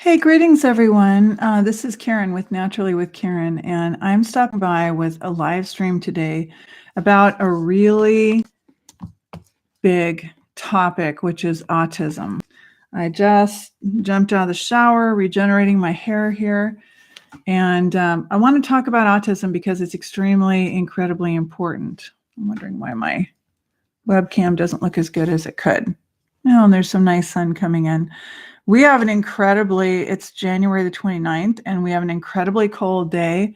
Hey, greetings everyone. This is Karen with Naturally with Karen, and I'm stopping by with a live stream today about a really big topic, which is autism. I just jumped out of the shower, regenerating my hair here, and I want to talk about autism because it's extremely, incredibly important. I'm wondering why my webcam doesn't look as good as it could. Oh, and there's some nice sun coming in. We have it's January the 29th, and we have an incredibly cold day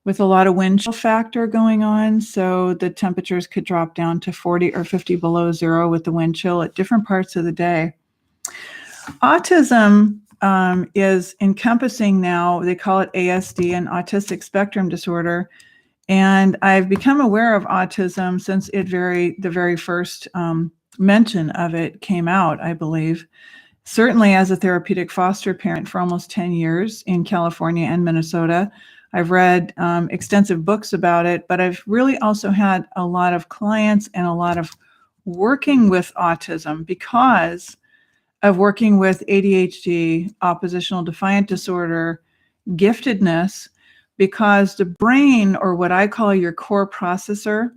with a lot of wind chill factor going on. So the temperatures could drop down to 40 or 50 below zero with the wind chill at different parts of the day. Autism is encompassing now, they call it ASD, an Autistic Spectrum disorder. And I've become aware of autism since the very first mention of it came out, I believe. Certainly as a therapeutic foster parent for almost 10 years in California and Minnesota. I've read extensive books about it, but I've really also had a lot of clients and a lot of working with autism because of working with ADHD, oppositional defiant disorder, giftedness, because the brain, or what I call your core processor,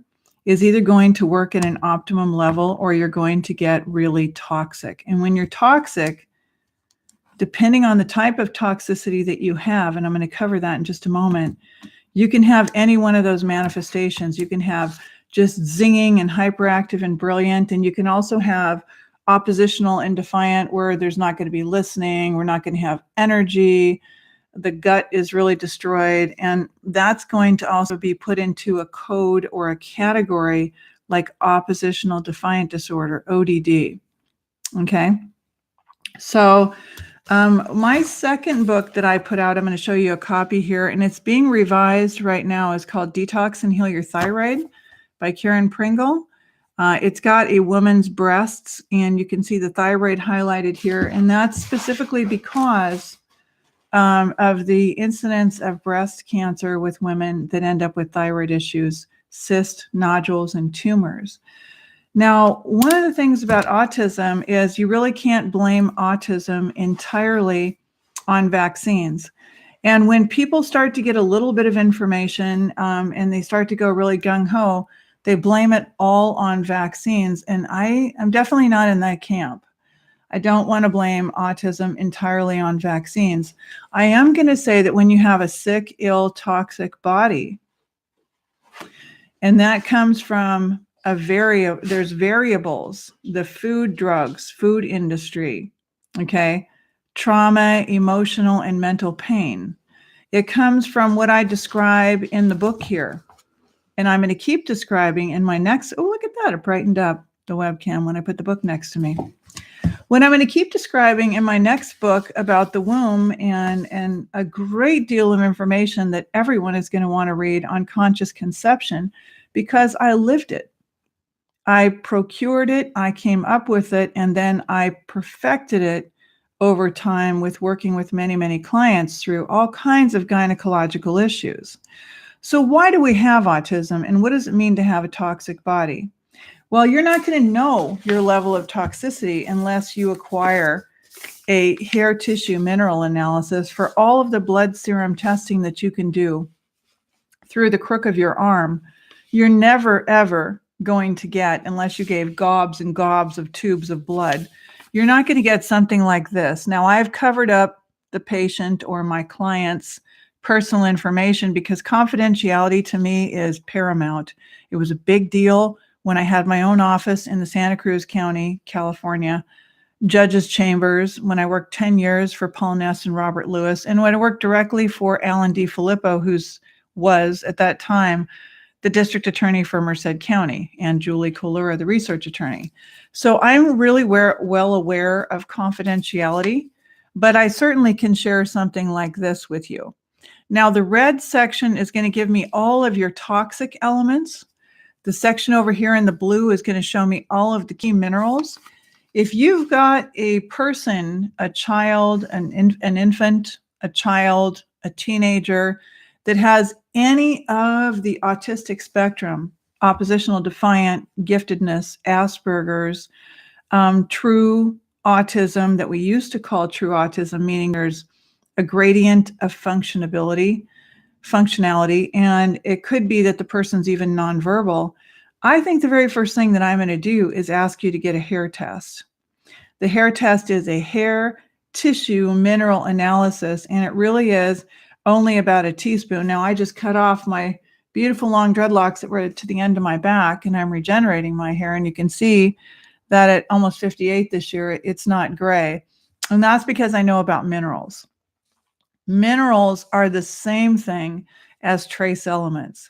is either going to work at an optimum level or you're going to get really toxic. And when you're toxic, depending on the type of toxicity that you have, and I'm going to cover that in just a moment, you can have any one of those manifestations. You can have just zinging and hyperactive and brilliant, and you can also have oppositional and defiant where there's not going to be listening, we're not going to have energy, the gut is really destroyed, and that's going to also be put into a code or a category like oppositional defiant disorder, ODD. Okay, so my second book that I put out, I'm going to show you a copy here, and it's being revised right now. It's called Detox and Heal Your Thyroid by Karen Pringle. It's got a woman's breasts, and you can see the thyroid highlighted here, and that's specifically because of the incidence of breast cancer with women that end up with thyroid issues, cysts, nodules, and tumors. Now, one of the things about autism is you really can't blame autism entirely on vaccines. And when people start to get a little bit of information and they start to go really gung-ho, they blame it all on vaccines. And I am definitely not in that camp. I don't want to blame autism entirely on vaccines. I am going to say that when you have a sick, ill, toxic body, and that comes from there's variables, the food, drugs, food industry, okay, trauma, emotional, and mental pain. It comes from what I describe in the book here. And I'm going to keep describing in my next, oh, look at that, it brightened up the webcam when I put the book next to me. When I'm going to keep describing in my next book about the womb and a great deal of information that everyone is going to want to read on conscious conception because I lived it. I procured it, I came up with it, and then I perfected it over time with working with many, many clients through all kinds of gynecological issues. So why do we have autism, and what does it mean to have a toxic body? Well, you're not going to know your level of toxicity unless you acquire a hair tissue mineral analysis for all of the blood serum testing that you can do through the crook of your arm. You're never, ever going to get, unless you gave gobs and gobs of tubes of blood, you're not going to get something like this. Now, I've covered up the patient or my client's personal information because confidentiality to me is paramount. It was a big deal when I had my own office in the Santa Cruz County, California, judges' chambers, when I worked 10 years for Paul Ness and Robert Lewis, and when I worked directly for Alan D. Filippo, who was at that time the district attorney for Merced County, and Julie Colura, the research attorney. So I'm really well aware of confidentiality, but I certainly can share something like this with you. Now, the red section is going to give me all of your toxic elements. The section over here in the blue is going to show me all of the key minerals. If you've got a person, a child, an infant, a child, a teenager that has any of the autistic spectrum, oppositional defiant, giftedness, Asperger's, true autism that we used to call true autism, meaning there's a gradient of functionality, and it could be that the person's even nonverbal. I think the very first thing that I'm going to do is ask you to get a hair test. The hair test is a hair tissue mineral analysis, and it really is only about a teaspoon. Now, I just cut off my beautiful long dreadlocks that were to the end of my back, and I'm regenerating my hair, and you can see that at almost 58 this year, it's not gray. And that's because I know about minerals. Minerals are the same thing as trace elements.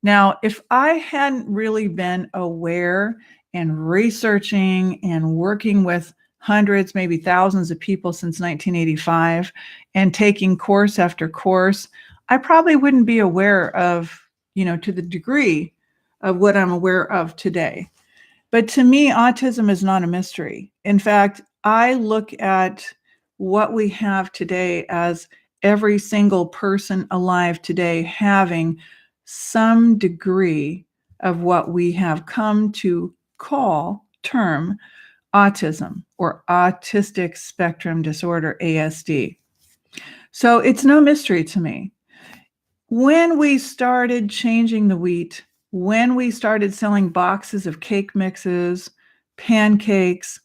Now, if I hadn't really been aware and researching and working with hundreds, maybe thousands of people since 1985 and taking course after course, I probably wouldn't be aware of, to the degree of what I'm aware of today. But to me, autism is not a mystery. In fact, I look at what we have today as every single person alive today having some degree of what we have come to term autism or Autistic Spectrum Disorder, ASD. So it's no mystery to me. When we started changing the wheat, when we started selling boxes of cake mixes, pancakes,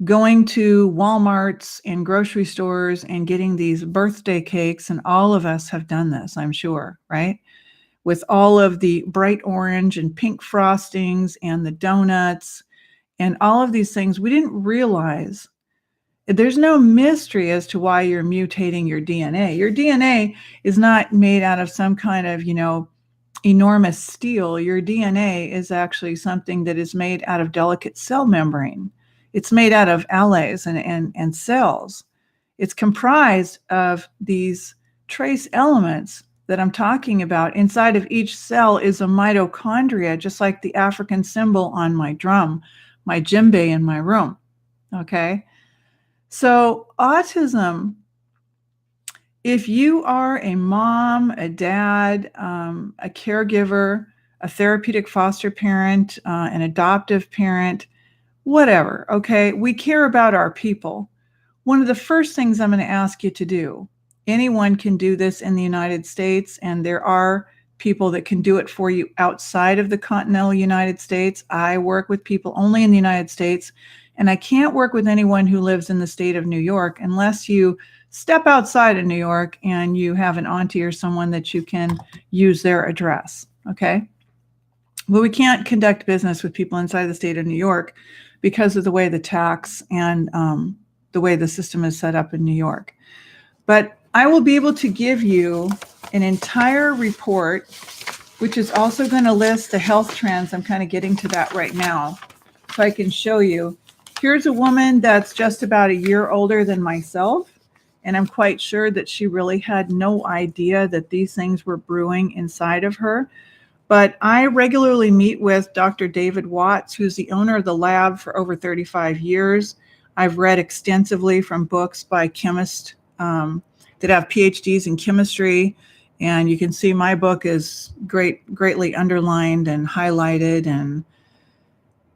going to Walmarts and grocery stores and getting these birthday cakes, and all of us have done this, I'm sure, right? With all of the bright orange and pink frostings and the donuts and all of these things, we didn't realize there's no mystery as to why you're mutating your DNA. Your DNA is not made out of some kind of, enormous steel. Your DNA is actually something that is made out of delicate cell membrane. It's made out of alleles and cells. It's comprised of these trace elements that I'm talking about. Inside of each cell is a mitochondria, just like the African symbol on my drum, my djembe in my room. Okay? So autism, if you are a mom, a dad, a caregiver, a therapeutic foster parent, an adoptive parent, whatever, okay, we care about our people. One of the first things I'm going to ask you to do, anyone can do this in the United States, and there are people that can do it for you outside of the continental United States. I work with people only in the United States, and I can't work with anyone who lives in the state of New York unless you step outside of New York and you have an auntie or someone that you can use their address, okay? But we can't conduct business with people inside the state of New York because of the way the tax and the way the system is set up in New York. But I will be able to give you an entire report, which is also going to list the health trends. I'm kind of getting to that right now, so I can show you. Here's a woman that's just about a year older than myself, and I'm quite sure that she really had no idea that these things were brewing inside of her. But I regularly meet with Dr. David Watts, who's the owner of the lab for over 35 years. I've read extensively from books by chemists that have PhDs in chemistry. And you can see my book is greatly underlined and highlighted and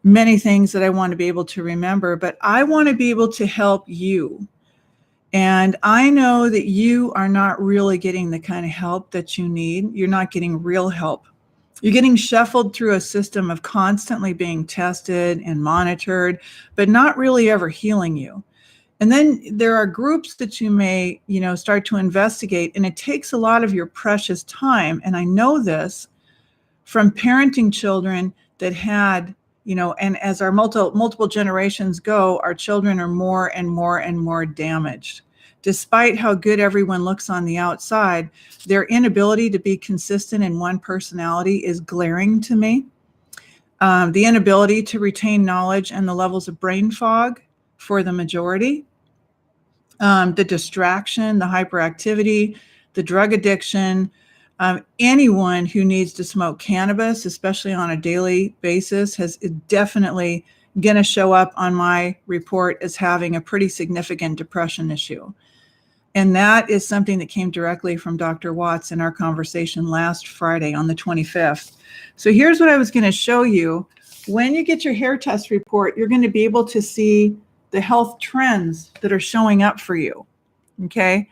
many things that I want to be able to remember. But I want to be able to help you. And I know that you are not really getting the kind of help that you need. You're not getting real help. You're getting shuffled through a system of constantly being tested and monitored, but not really ever healing you. And then there are groups that you may, start to investigate, and it takes a lot of your precious time. And I know this from parenting children that had, and as our multiple generations go, our children are more and more and more damaged. Despite how good everyone looks on the outside, their inability to be consistent in one personality is glaring to me. The inability to retain knowledge and the levels of brain fog for the majority, the distraction, the hyperactivity, the drug addiction. Anyone who needs to smoke cannabis, especially on a daily basis, is definitely going to show up on my report as having a pretty significant depression issue. And that is something that came directly from Dr. Watts in our conversation last Friday on the 25th. So here's what I was going to show you. When you get your hair test report, you're going to be able to see the health trends that are showing up for you, okay?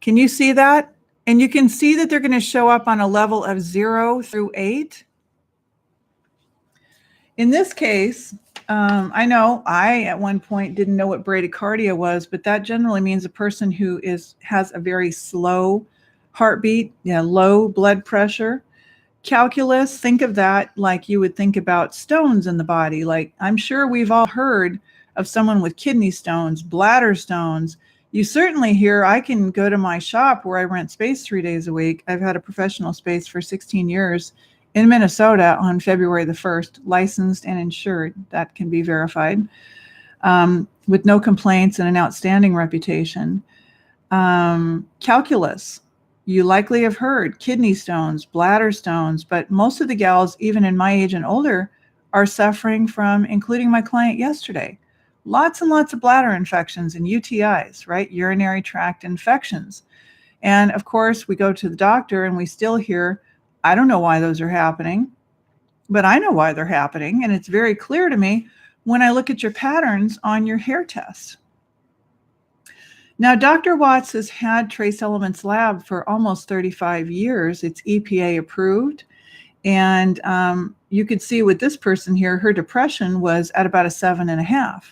Can you see that? And you can see that they're going to show up on a level of 0 through 8. In this case, I know I at one point didn't know what bradycardia was, but that generally means a person who has a very slow heartbeat, low blood pressure. Calculus, think of that like you would think about stones in the body. Like, I'm sure we've all heard of someone with kidney stones, bladder stones. You certainly hear, I can go to my shop where I rent space 3 days a week. I've had a professional space for 16 years in Minnesota on February the 1st, licensed and insured. That can be verified, with no complaints and an outstanding reputation. Calculus, you likely have heard kidney stones, bladder stones, but most of the gals, even in my age and older, are suffering from, including my client yesterday, lots and lots of bladder infections and UTIs, right? Urinary tract infections. And of course, we go to the doctor and we still hear, I don't know why those are happening, but I know why they're happening. And it's very clear to me when I look at your patterns on your hair test. Now, Dr. Watts has had Trace Elements Lab for almost 35 years. It's EPA approved. And you could see with this person here, her depression was at about a 7.5.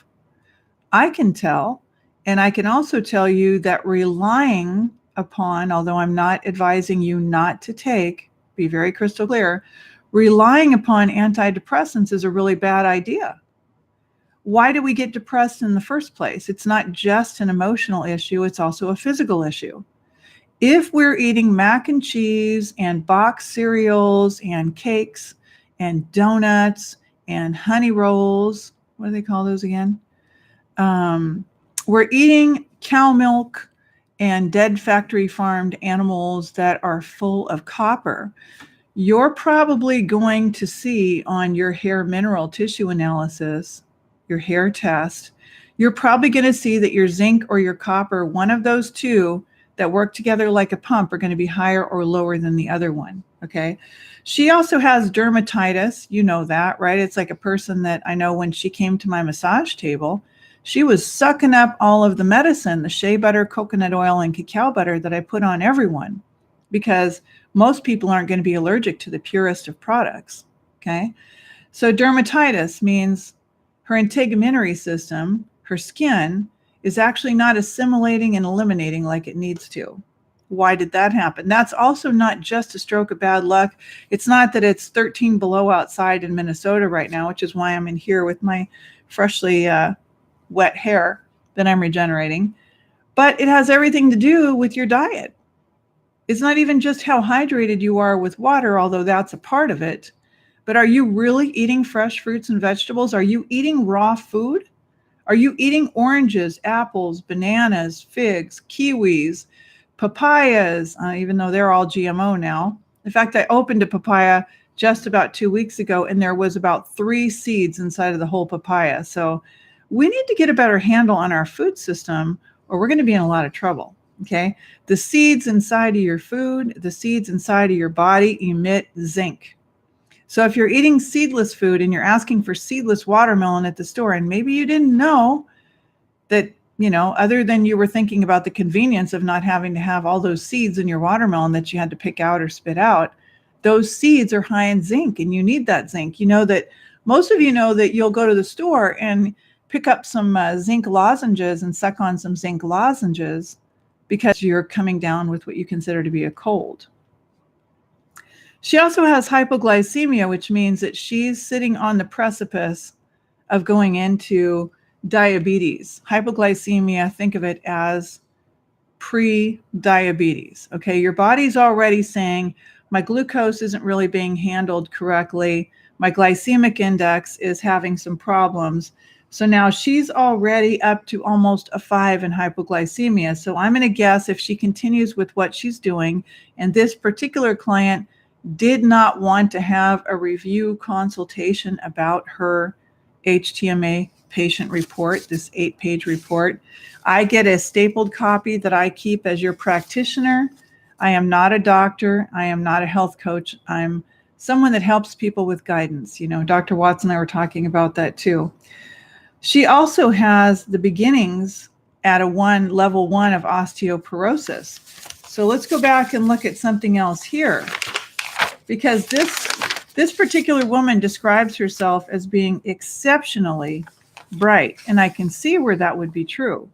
I can tell, and I can also tell you that relying upon, although I'm not advising you not to take, be very crystal clear, relying upon antidepressants is a really bad idea. Why do we get depressed in the first place? It's not just an emotional issue, it's also a physical issue. If we're eating mac and cheese and box cereals and cakes and donuts and honey rolls, what do they call those again? We're eating cow milk and dead factory farmed animals that are full of copper. You're probably going to see on your hair mineral tissue analysis, your hair test, you're probably going to see that your zinc or your copper, one of those two that work together like a pump, are going to be higher or lower than the other one. Okay. She also has dermatitis. You know that, right? It's like a person that I know when she came to my massage table, she was sucking up all of the medicine, the shea butter, coconut oil, and cacao butter that I put on everyone, because most people aren't going to be allergic to the purest of products. Okay. So dermatitis means her integumentary system, her skin, is actually not assimilating and eliminating like it needs to. Why did that happen? That's also not just a stroke of bad luck. It's not that it's 13 below outside in Minnesota right now, which is why I'm in here with my freshly wet hair that I'm regenerating. But it has everything to do with your diet. It's not even just how hydrated you are with water, although that's a part of it. But are you really eating fresh fruits and vegetables? Are you eating raw food? Are you eating oranges, apples, bananas, figs, kiwis, papayas, even though they're all GMO now? In fact, I opened a papaya just about 2 weeks ago, and there was about 3 seeds inside of the whole papaya. So we need to get a better handle on our food system, or we're going to be in a lot of trouble. Okay. The seeds inside of your food, the seeds inside of your body emit zinc. So if you're eating seedless food and you're asking for seedless watermelon at the store, and maybe you didn't know that, other than you were thinking about the convenience of not having to have all those seeds in your watermelon that you had to pick out or spit out, those seeds are high in zinc, and you need that zinc. Most of you know that you'll go to the store and pick up some zinc lozenges and suck on some zinc lozenges because you're coming down with what you consider to be a cold. She also has hypoglycemia, which means that she's sitting on the precipice of going into diabetes. Hypoglycemia, think of it as pre-diabetes. Okay, your body's already saying, my glucose isn't really being handled correctly. My glycemic index is having some problems. So now she's already up to almost a 5 in hypoglycemia. So I'm going to guess if she continues with what she's doing, and this particular client did not want to have a review consultation about her HTMA patient report, this 8-page report. I get a stapled copy that I keep as your practitioner. I am not a doctor. I am not a health coach. I'm someone that helps people with guidance. Dr. Watts and I were talking about that too. She also has the beginnings at level 1 of osteoporosis. So let's go back and look at something else here, because this particular woman describes herself as being exceptionally bright, and I can see where that would be true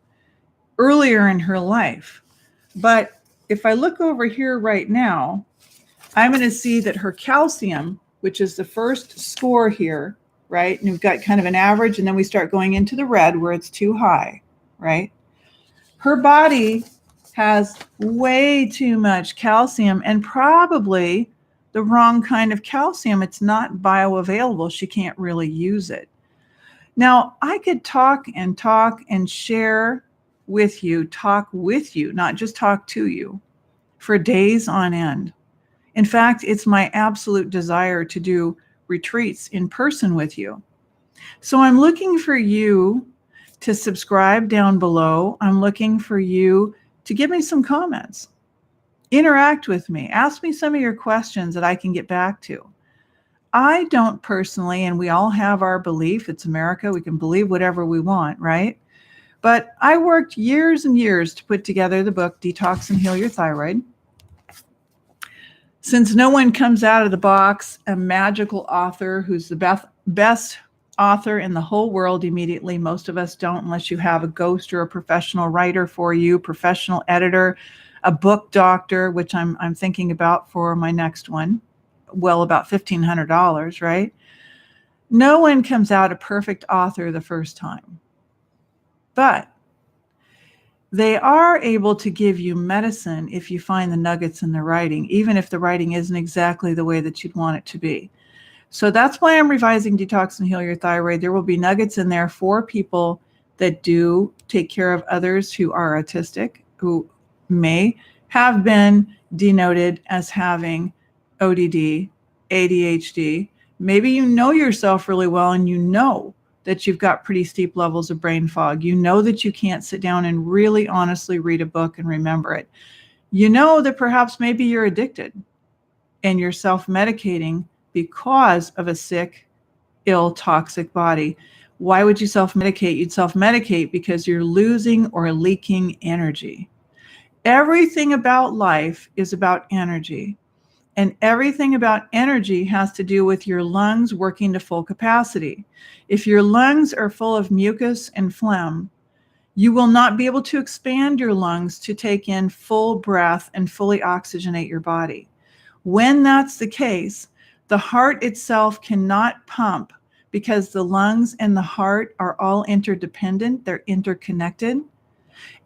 earlier in her life. But if I look over here right now, I'm going to see that her calcium, which is the first score here, right? And we've got kind of an average, and then we start going into the red where it's too high, right? Her body has way too much calcium, and probably the wrong kind of calcium. It's not bioavailable. She can't really use it. Now, I could talk and share with you, talk with you, not just talk to you, for days on end. In fact, it's my absolute desire to do retreats in person with you. So I'm looking for you to subscribe down below. I'm looking for you to give me some comments. Interact with me. Ask me some of your questions that I can get back to. I don't personally, and we all have our belief, it's America, we can believe whatever we want, right? But I worked years and years to put together the book, Detox and Heal Your Thyroid. Since no one comes out of the box a magical author who's the best author in the whole world immediately, most of us don't unless you have a ghost or a professional writer for you, professional editor, a book doctor, which I'm thinking about for my next one, well, about $1,500, right? No one comes out a perfect author the first time, but they are able to give you medicine if you find the nuggets in the writing, even if the writing isn't exactly the way that you'd want it to be. So that's why I'm revising Detox and Heal Your Thyroid. There will be nuggets in there for people that do take care of others who are autistic, who may have been denoted as having ODD, ADHD. Maybe you know yourself really well and you know that you've got pretty steep levels of brain fog. You know that you can't sit down and really honestly read a book and remember it. You know that perhaps maybe you're addicted and you're self-medicating because of a sick, ill, toxic body. Why would you self-medicate? You'd self-medicate because you're losing or leaking energy. Everything about life is about energy. And everything about energy has to do with your lungs working to full capacity. If your lungs are full of mucus and phlegm, you will not be able to expand your lungs to take in full breath and fully oxygenate your body. When that's the case, the heart itself cannot pump because the lungs and the heart are all interdependent. They're interconnected.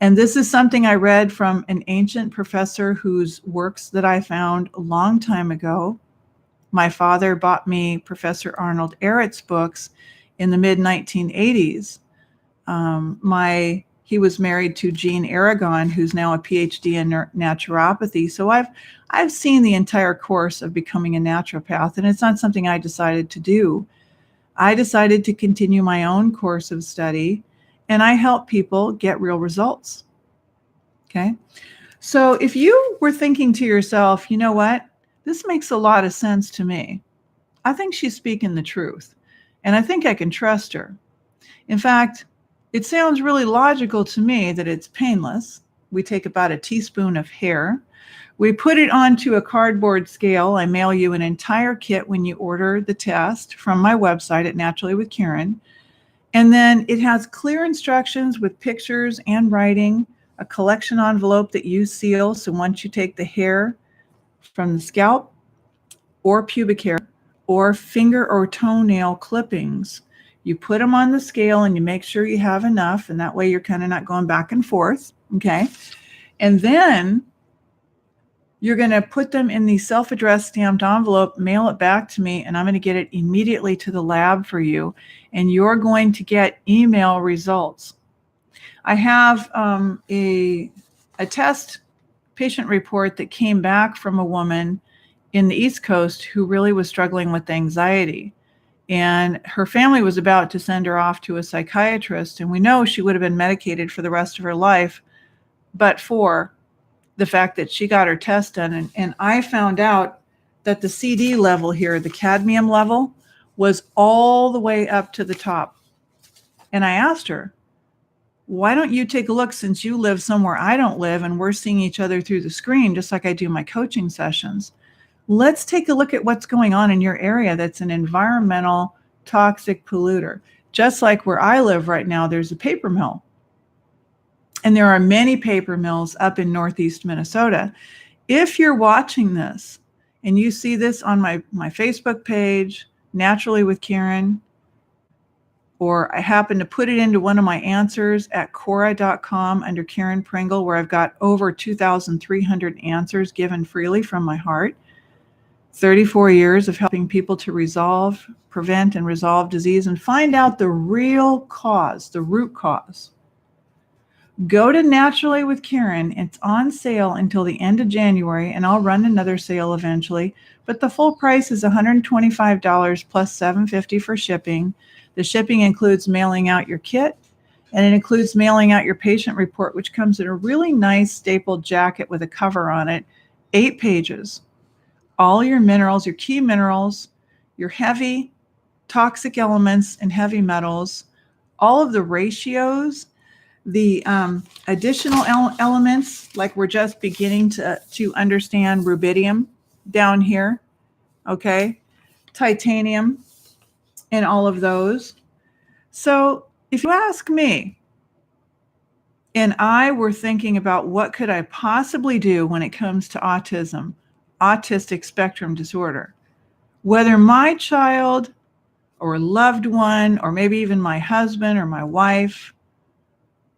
And this is something I read from an ancient professor whose works that I found a long time ago. My father bought me Professor Arnold Ehret's books in the mid-1980s. He was married to Jean Aragon, who's now a PhD in naturopathy. So I've seen the entire course of becoming a naturopath, and it's not something I decided to do. I decided to continue my own course of study, and I help people get real results. Okay. So if you were thinking to yourself, you know what, this makes a lot of sense to me. I think she's speaking the truth, and I think I can trust her. In fact, it sounds really logical to me that it's painless. We take about a teaspoon of hair. We put it onto a cardboard scale. I mail you an entire kit when you order the test from my website at Naturally with Karen. And then it has clear instructions with pictures and writing, a collection envelope that you seal. So once you take the hair from the scalp or pubic hair or finger or toenail clippings, you put them on the scale and you make sure you have enough. And that way you're kind of not going back and forth. Okay. And then you're going to put them in the self-addressed stamped envelope, mail it back to me, and I'm going to get it immediately to the lab for you. And you're going to get email results. I have a test patient report that came back from a woman in the East Coast who really was struggling with anxiety. And her family was about to send her off to a psychiatrist. And we know she would have been medicated for the rest of her life, but for the fact that she got her test done. And I found out that the CD level here, the cadmium level, was all the way up to the top. And I asked her, Why don't you take a look, since you live somewhere I don't live and we're seeing each other through the screen, just like I do my coaching sessions. Let's take a look at what's going on in your area that's an environmental toxic polluter. Just like where I live right now, there's a paper mill. And there are many paper mills up in Northeast Minnesota. If you're watching this and you see this on my Facebook page, Naturally with Karen, or I happen to put it into one of my answers at Quora.com under Karen Pringle, where I've got over 2,300 answers given freely from my heart. 34 years of helping people to resolve, prevent, and resolve disease and find out the real cause, the root cause. Go to Naturally with Karen. It's on sale until the end of January, and I'll run another sale eventually. But the full price is $125 plus $750 for shipping. The shipping includes mailing out your kit, and it includes mailing out your patient report, which comes in a really nice stapled jacket with a cover on it, 8 pages. All your minerals, your key minerals, your heavy toxic elements and heavy metals, all of the ratios, the additional elements, like we're just beginning to understand rubidium down here, okay, titanium, and all of those. So if you ask me, and I were thinking about what could I possibly do when it comes to autism, autistic spectrum disorder, whether my child or loved one, or maybe even my husband or my wife,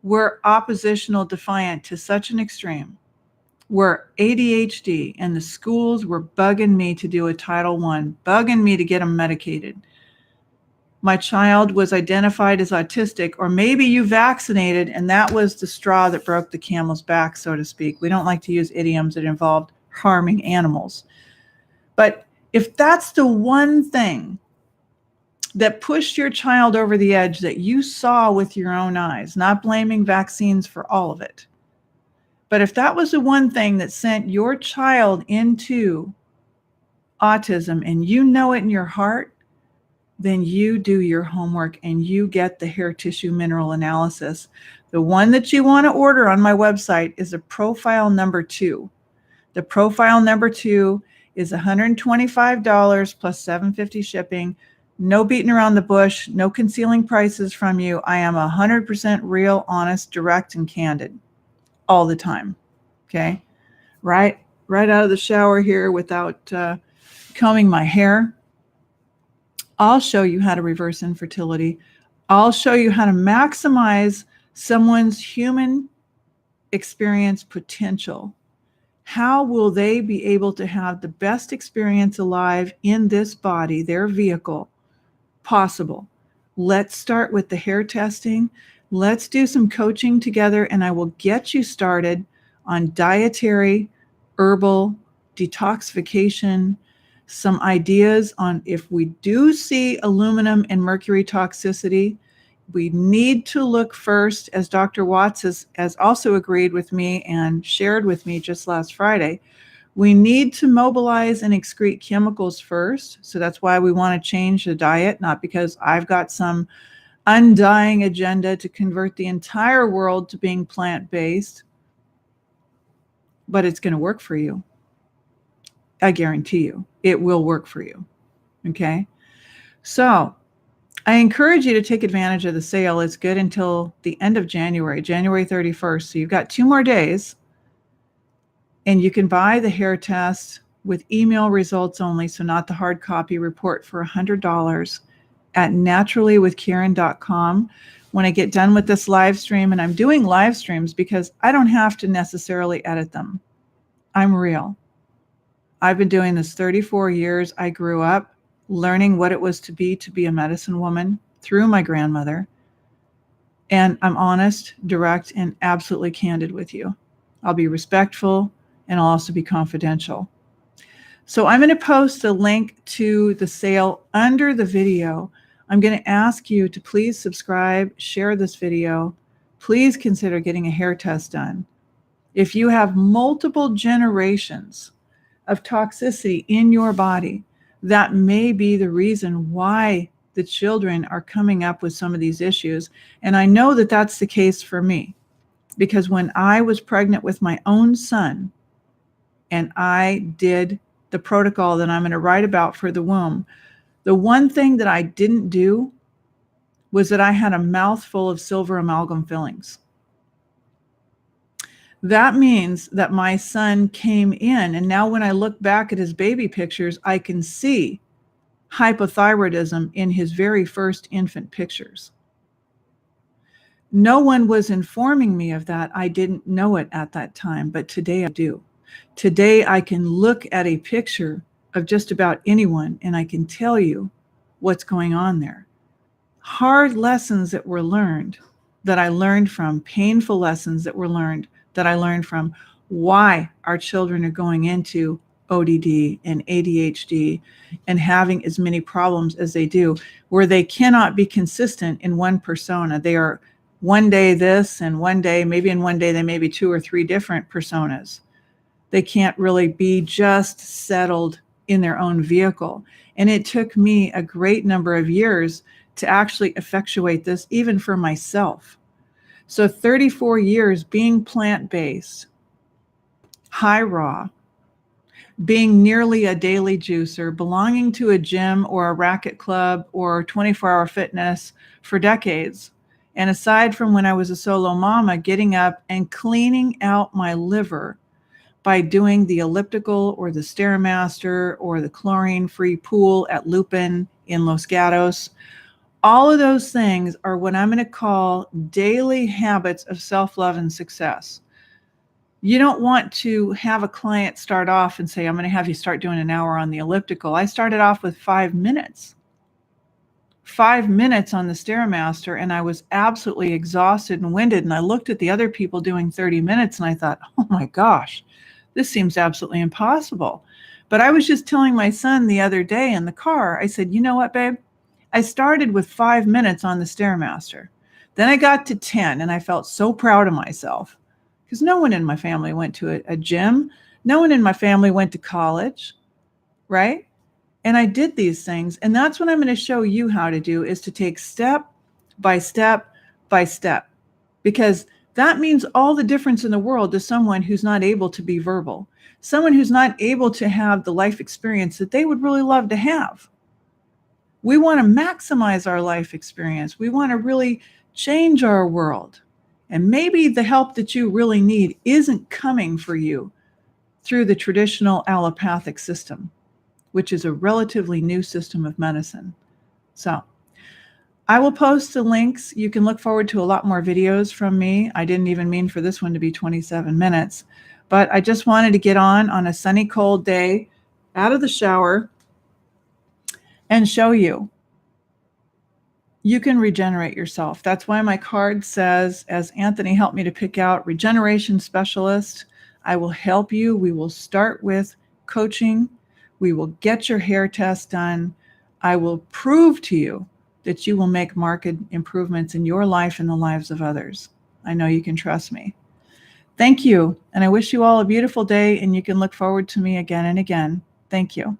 were oppositional defiant to such an extreme, where ADHD and the schools were bugging me to do a Title I, bugging me to get them medicated. My child was identified as autistic, or maybe you vaccinated, and that was the straw that broke the camel's back, so to speak. We don't like to use idioms that involved harming animals. But if that's the one thing that pushed your child over the edge that you saw with your own eyes, not blaming vaccines for all of it, but if that was the one thing that sent your child into autism and you know it in your heart, then you do your homework and you get the hair tissue mineral analysis. The one that you want to order on my website is a profile number 2. The profile number 2 is $125 plus $750 shipping. No beating around the bush, no concealing prices from you. I am 100% real, honest, direct, and candid all the time. Okay? Right out of the shower here without combing my hair. I'll show you how to reverse infertility. I'll show you how to maximize someone's human experience potential. How will they be able to have the best experience alive in this body, their vehicle, possible? Let's start with the hair testing. Let's do some coaching together, and I will get you started on dietary, herbal, detoxification, some ideas on if we do see aluminum and mercury toxicity, we need to look first, as Dr. Watts has also agreed with me and shared with me just last Friday, we need to mobilize and excrete chemicals first. So that's why we want to change the diet, not because I've got some undying agenda to convert the entire world to being plant-based, but it's going to work for you. I guarantee you, it will work for you. Okay? So I encourage you to take advantage of the sale. It's good until the end of January, January 31st. So you've got 2 more days, and you can buy the hair test with email results only, so not the hard copy report, for $100 at naturallywithkaren.com. When I get done with this live stream, and I'm doing live streams because I don't have to necessarily edit them. I'm real. I've been doing this 34 years. I grew up learning what it was to be a medicine woman through my grandmother. And I'm honest, direct, and absolutely candid with you. I'll be respectful, and I'll also be confidential. So I'm going to post a link to the sale under the video. I'm going to ask you to please subscribe, share this video. Please consider getting a hair test done. If you have multiple generations of toxicity in your body, that may be the reason why the children are coming up with some of these issues. And I know that that's the case for me, because when I was pregnant with my own son and I did the protocol that I'm going to write about for the womb, the one thing that I didn't do was that I had a mouthful of silver amalgam fillings. That means that my son came in, and now when I look back at his baby pictures, I can see hypothyroidism in his very first infant pictures. No one was informing me of that. I didn't know it at that time, but today I do. Today I can look at a picture of just about anyone and I can tell you what's going on there. Hard lessons that were learned, that I learned from, painful lessons that were learned, that I learned from why our children are going into ODD and ADHD and having as many problems as they do, where they cannot be consistent in one persona. They are one day this, and one day, maybe in one day, they may be 2 or 3 different personas. They can't really be just settled in their own vehicle. And it took me a great number of years to actually effectuate this, even for myself. So 34 years being plant-based, high raw, being nearly a daily juicer, belonging to a gym or a racket club or 24-hour fitness for decades. And aside from when I was a solo mama, getting up and cleaning out my liver by doing the elliptical or the Stairmaster or the chlorine-free pool at Lupin in Los Gatos. All of those things are what I'm going to call daily habits of self-love and success. You don't want to have a client start off and say, I'm going to have you start doing an hour on the elliptical. I started off with 5 minutes. 5 minutes on the Stairmaster, and I was absolutely exhausted and winded. And I looked at the other people doing 30 minutes and I thought, oh my gosh, this seems absolutely impossible. But I was just telling my son the other day in the car, I said, you know what, babe? I started with 5 minutes on the Stairmaster. Then I got to 10 and I felt so proud of myself, because no one in my family went to a gym. No one in my family went to college, right? And I did these things. And that's what I'm going to show you how to do, is to take step by step by step, because that means all the difference in the world to someone who's not able to be verbal, someone who's not able to have the life experience that they would really love to have. We want to maximize our life experience. We want to really change our world. And maybe the help that you really need isn't coming for you through the traditional allopathic system, which is a relatively new system of medicine. So I will post the links. You can look forward to a lot more videos from me. I didn't even mean for this one to be 27 minutes, but I just wanted to get on a sunny, cold day out of the shower and show you you can regenerate yourself. That's why my card says, as Anthony helped me to pick out, regeneration specialist. I will help you. We will start with coaching. We will get your hair test done. I will prove to you that you will make marked improvements in your life and the lives of others. I know you can trust me. Thank you. And I wish you all a beautiful day, and you can look forward to me again and again. Thank you.